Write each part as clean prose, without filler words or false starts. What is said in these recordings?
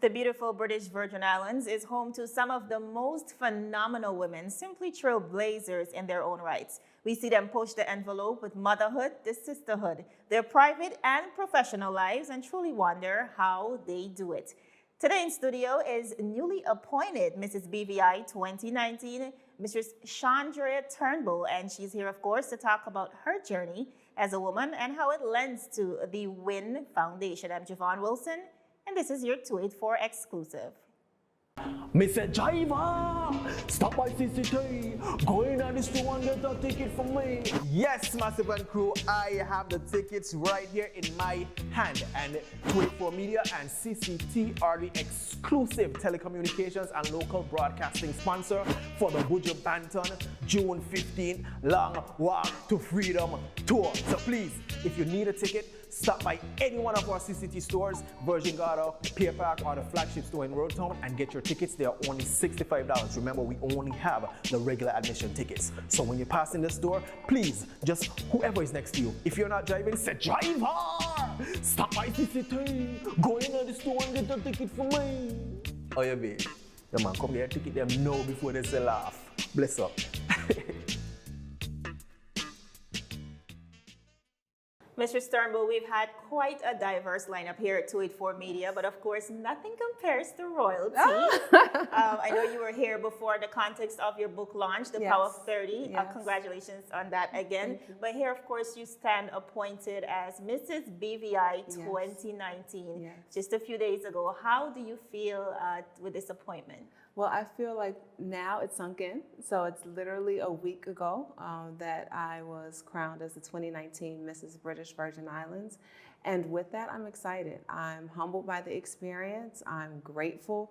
The beautiful British Virgin Islands is home to some of the most phenomenal women, simply trailblazers in their own rights. We see them push the envelope with motherhood, the sisterhood, their private and professional lives, and truly wonder how they do it. Today in studio is newly appointed Mrs. BVI 2019, Mrs. Shondrea Turnbull, and she's here, of course, to talk about her journey as a woman and how it lends to the WIN Foundation. I'm Javon Wilson, and this is your 284 exclusive. Mr. Driver, stop by CCT, go in at the store and get a ticket for me. Yes, Massive and crew, I have the tickets right here in my hand, and 284 Media and CCT are the exclusive telecommunications and local broadcasting sponsor for the Buju Banton June 15th Long Walk to Freedom Tour. So please, if you need a ticket, stop by any one of our CCT stores, Virgin Gorda, Pier Park, or the flagship store in Roadtown and get your tickets. They are only $65. Remember, we only have the regular admission tickets. So when you pass in the store, please, just whoever is next to you. If you're not driving, say, driver! Stop by CCT, go in at the store and get a ticket for me. Oh yeah, babe. The man come there, ticket them now before they sell off. Bless up. Mr. Turnbull, we've had quite a diverse lineup here at 284 Media, but of course, nothing compares to royalty. I know you were here before the context of your book launch, The Power of 30. Yes. Congratulations on that again. But here, of course, you stand appointed as Mrs. BVI 2019 Yes. just a few days ago. How do you feel with this appointment? Well, I feel like now it's sunk in. So it's literally a week ago that I was crowned as the 2019 Mrs. British Virgin Islands. And with that, I'm excited. I'm humbled by the experience. I'm grateful.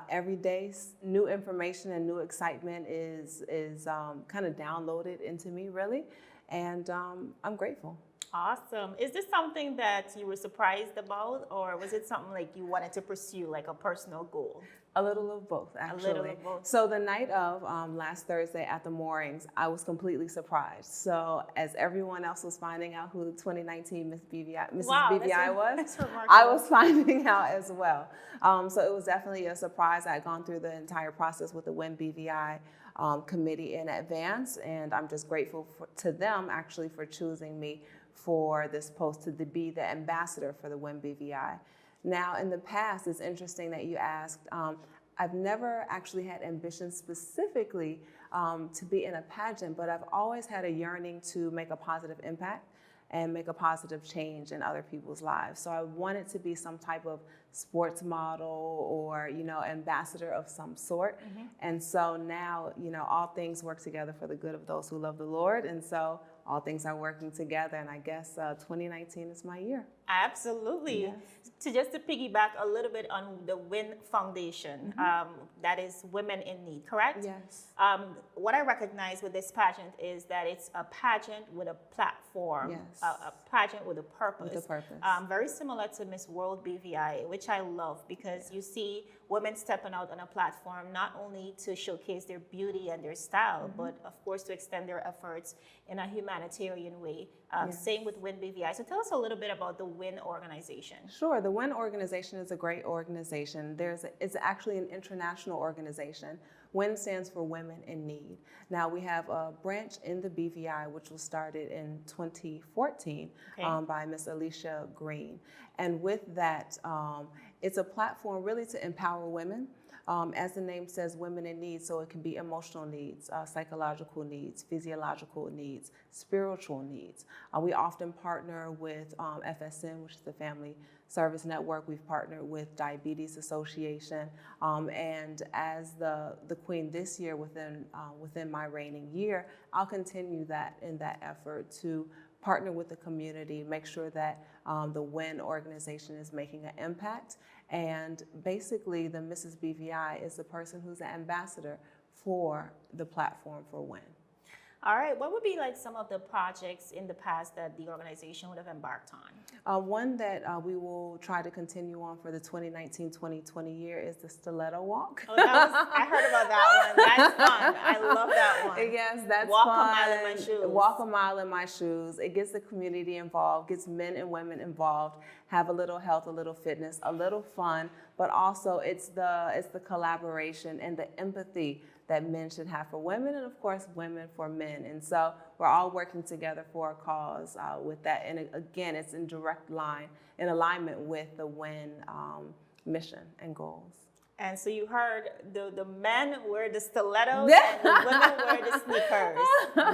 Every day, new information and new excitement is kind of downloaded into me, really. And I'm grateful. Awesome. Is this something that you were surprised about, or was it something like you wanted to pursue, like a personal goal? A little of both, actually. A little of both. So the night of last Thursday at the moorings, I was completely surprised. So as everyone else was finding out who the 2019 Mrs. BVI was, that's remarkable. I was finding out as well. So it was definitely a surprise. I had gone through the entire process with the WIN BVI committee in advance, and I'm just grateful to them actually for choosing me for this post to be the ambassador for the WIN BVI. Now, in the past, it's interesting that you asked, I've never actually had ambition specifically to be in a pageant, but I've always had a yearning to make a positive impact and make a positive change in other people's lives. So I wanted to be some type of sports model or, ambassador of some sort. Mm-hmm. And so now, all things work together for the good of those who love the Lord. And so all things are working together. And I guess 2019 is my year. Absolutely. Yes. Just to piggyback a little bit on the WIN Foundation, that is Women in Need, correct? Yes. What I recognize with this pageant is that it's a pageant with a platform, yes. a pageant with a purpose. With a purpose. Very similar to Miss World BVI, which I love because you see women stepping out on a platform not only to showcase their beauty and their style, but of course to extend their efforts in a humanitarian way. Same with WIN BVI. So tell us a little bit about the WIN organization. Sure, the WIN organization is a great organization. It's actually an international organization. WIN stands for Women in Need. Now we have a branch in the BVI which was started in 2014 by Miss Alicia Green. And with that, it's a platform really to empower women. As the name says, women in need, so it can be emotional needs, psychological needs, physiological needs, spiritual needs. We often partner with FSN, which is the Family Service Network. We've partnered with Diabetes Association. And as the Queen this year, within my reigning year, I'll continue that in that effort to partner with the community, make sure that the WIN organization is making an impact. And basically, the Mrs. BVI is the person who's the ambassador for the platform for WIN. All right, what would be like some of the projects in the past that the organization would have embarked on? One that we will try to continue on for the 2019-2020 year is the Stiletto Walk. Oh, I heard about that one. That's fun. I love that one. Yes, that's Walk fun. a mile in my shoes. Walk a mile in my shoes. It gets the community involved, gets men and women involved, have a little health, a little fitness, a little fun, but also it's the collaboration and the empathy that men should have for women, and of course women for men. And so we're all working together for a cause with that. And again, it's in direct line, in alignment with the WIN mission and goals. And so you heard the men wear the stilettos and the women wear the sneakers.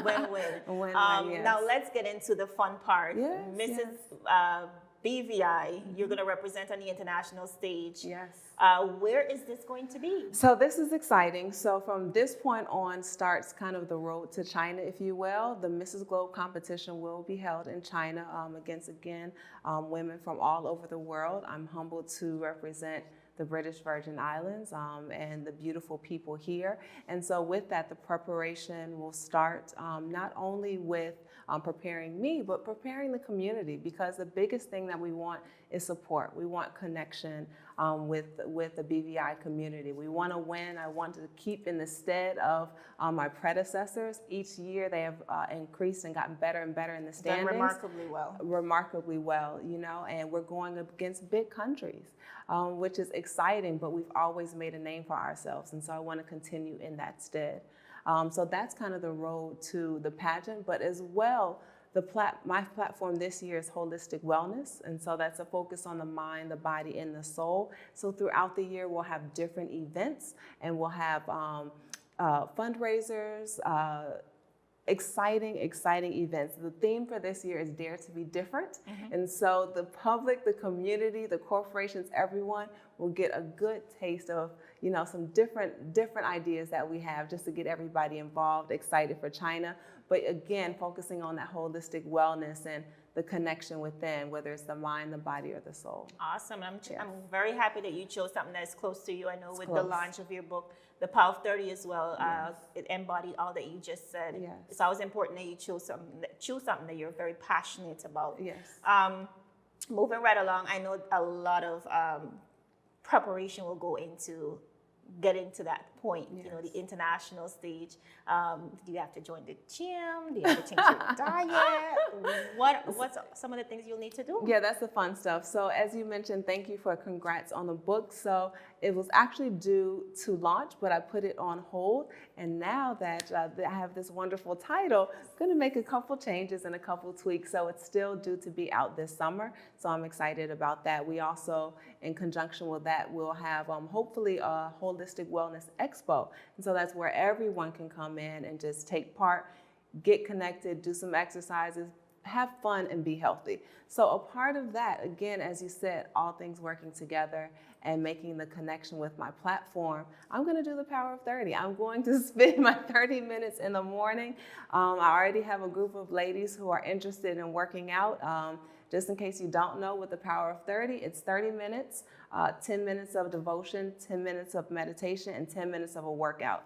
Win-win. Win-win, yes. Now let's get into the fun part. Yes, Mrs. BVI, you're going to represent on the international stage. Yes. Where is this going to be? So this is exciting. So from this point on starts kind of the road to China, if you will. The Mrs. Globe competition will be held in China against, again, women from all over the world. I'm humbled to represent the British Virgin Islands and the beautiful people here. And so with that, the preparation will start not only with preparing me, but preparing the community, because the biggest thing that we want is support. We want connection with the BVI community. We want to win. I want to keep in the stead of my predecessors. Each year they have increased and gotten better and better in the standings. Done remarkably well. Remarkably well, you know, and we're going against big countries, which is exciting, but we've always made a name for ourselves. And so I want to continue in that stead. So that's kind of the road to the pageant, but as well, my platform this year is holistic wellness, and so that's a focus on the mind, the body, and the soul. So throughout the year, we'll have different events, and we'll have fundraisers, exciting events. The theme for this year is Dare to be Different. And so the public, the community, the corporations, everyone will get a good taste of, you know, some different ideas that we have just to get everybody involved, excited for China. But again, focusing on that holistic wellness and the connection within, whether it's the mind, the body, or the soul. Awesome. I'm very happy that you chose something that's close to you. I know with close. the launch of your book, The Power of 30 as well, it embodied all that you just said. Yes. It's always important that you choose something that you're very passionate about. Yes. Moving right along, I know a lot of preparation will go into getting to that point, you know, the international stage. Do you have to join the gym? Do you have to change your diet? What's some of the things you'll need to do? Yeah, that's the fun stuff. So as you mentioned, thank you for congrats on the book. So it was actually due to launch, but I put it on hold. And now that I have this wonderful title, I'm going to make a couple changes and a couple tweaks. So it's still due to be out this summer. So I'm excited about that. We also, in conjunction with that, we'll have hopefully a holistic wellness expo. And so that's where everyone can come in and just take part, get connected, do some exercises, have fun, and be healthy. So a part of that, again, as you said, all things working together and making the connection with my platform, I'm going to do the Power of 30. I'm going to spend my 30 minutes in the morning. I already have a group of ladies who are interested in working out. Just in case you don't know what the Power of 30, it's 30 minutes, 10 minutes of devotion, 10 minutes of meditation, and 10 minutes of a workout.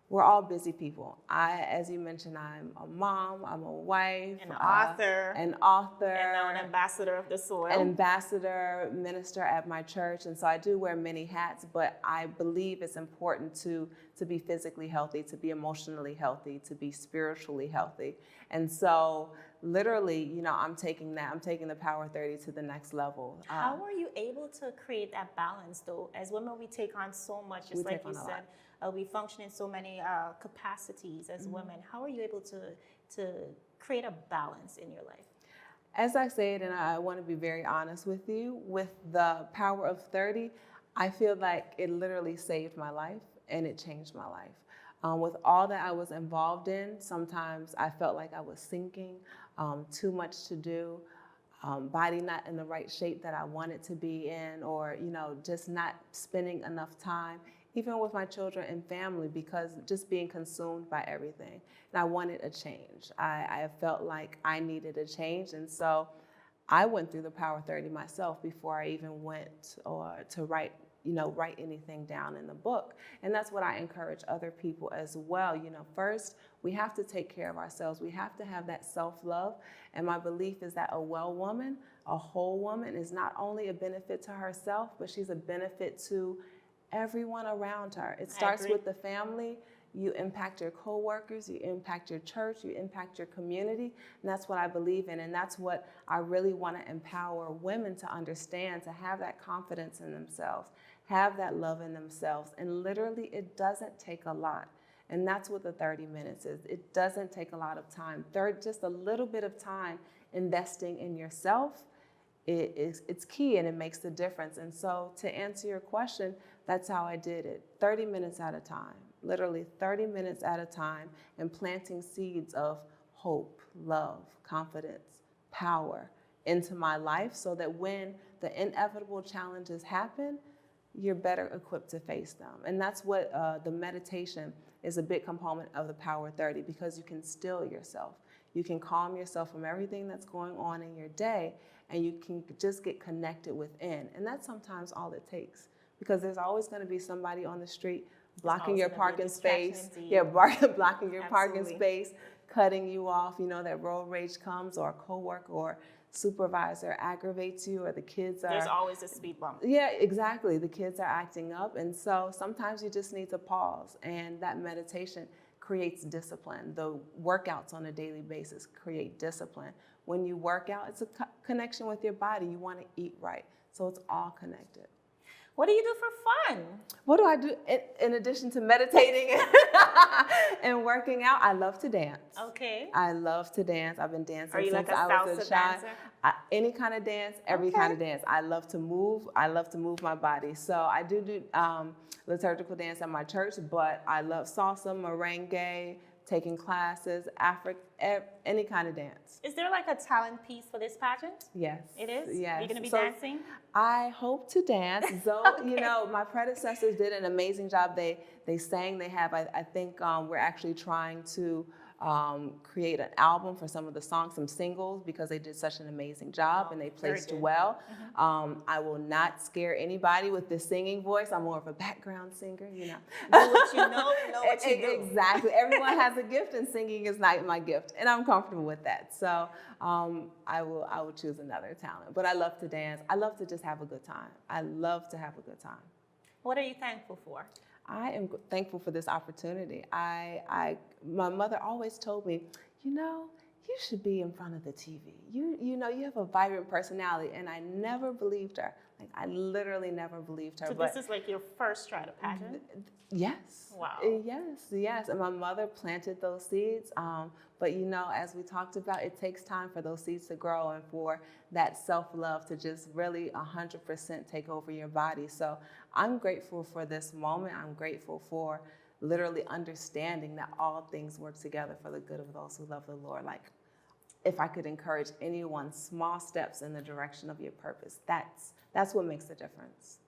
We're all busy people. As you mentioned, I'm a mom, I'm a wife, An author, and now an ambassador of the soil. Ambassador, minister at my church. And so I do wear many hats, but I believe it's important to be physically healthy, to be emotionally healthy, to be spiritually healthy. And so literally, you know, I'm taking the Power 30 to the next level. How are you able to create that balance though? As women, we take on so much, just like you said. We function in so many capacities as women. How are you able to create a balance in your life? As I said, and I want to be very honest with you, with the Power of 30, I feel like it literally saved my life and it changed my life. With all that I was involved in, sometimes I felt like I was sinking, too much to do, body not in the right shape that I wanted to be in, or, you know, just not spending enough time, even with my children and family, because just being consumed by everything. And I wanted a change. I felt like I needed a change. And so I went through the Power 30 myself before I even went to write, write anything down in the book. And that's what I encourage other people as well. First, we have to take care of ourselves. We have to have that self-love. And my belief is that a well woman, a whole woman, is not only a benefit to herself, but she's a benefit to everyone around her. It starts with the family. You impact your coworkers, you impact your church, you impact your community, and that's what I believe in, and that's what I really want to empower women to understand, to have that confidence in themselves, have that love in themselves, and literally it doesn't take a lot, and that's what the 30 minutes is. It doesn't take a lot of time. Just a little bit of time investing in yourself, it's key, and it makes the difference. And so to answer your question, that's how I did it, 30 minutes at a time. Literally 30 minutes at a time, and planting seeds of hope, love, confidence, power into my life so that when the inevitable challenges happen, you're better equipped to face them. And that's what the meditation is a big component of the Power 30, because you can still yourself. You can calm yourself from everything that's going on in your day, and you can just get connected within. And that's sometimes all it takes, because there's always going to be somebody on the street blocking your parking space. Yeah, blocking your parking space, cutting you off. That road rage comes, or a coworker or supervisor aggravates you, or the kids are. There's always a speed bump. Yeah, exactly. The kids are acting up. And so sometimes you just need to pause. And that meditation creates discipline. The workouts on a daily basis create discipline. When you work out, it's a connection with your body. You want to eat right. So it's all connected. What do you do for fun? What do I do in addition to meditating and working out? I love to dance. Okay. I love to dance. I've been dancing since I was a child. Any kind of dance, every kind of dance. I love to move. I love to move my body. So I do liturgical dance at my church, but I love salsa, merengue, taking classes, any kind of dance. Is there like a talent piece for this pageant? Yes. It is? Yes. Are you going to be dancing? I hope to dance. Okay. My predecessors did an amazing job. They sang. They have, I think we're actually trying to create an album for some of the songs, some singles, because they did such an amazing job and they placed well. I will not scare anybody with the singing voice. I'm more of a background singer, Do what you know what you do. Exactly. Everyone has a gift, and singing is not my gift, and I'm comfortable with that. So I will choose another talent. But I love to dance. I love to just have a good time. I love to have a good time. What are you thankful for? I am thankful for this opportunity. My mother always told me, you should be in front of the TV. You have a vibrant personality, and I never believed her. Like, I literally never believed her. So this is like your first try to pageant? Yes. Wow. Yes. And my mother planted those seeds. But as we talked about, it takes time for those seeds to grow and for that self-love to just really 100% take over your body. So I'm grateful for this moment. I'm grateful for literally understanding that all things work together for the good of those who love the Lord. Like, if I could encourage anyone, small steps in the direction of your purpose, that's what makes the difference.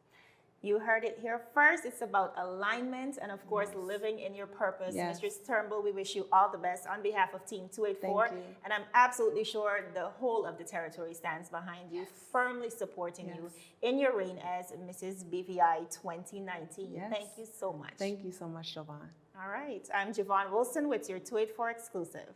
You heard it here first. It's about alignment and, of course, living in your purpose. Yes. Mistress Turnbull, we wish you all the best on behalf of Team 284. Thank you. And I'm absolutely sure the whole of the territory stands behind you, firmly supporting you in your reign as Mrs. BVI 2019. Yes. Thank you so much. Thank you so much, Siobhan. All right. I'm Javon Wilson with your 284 exclusive.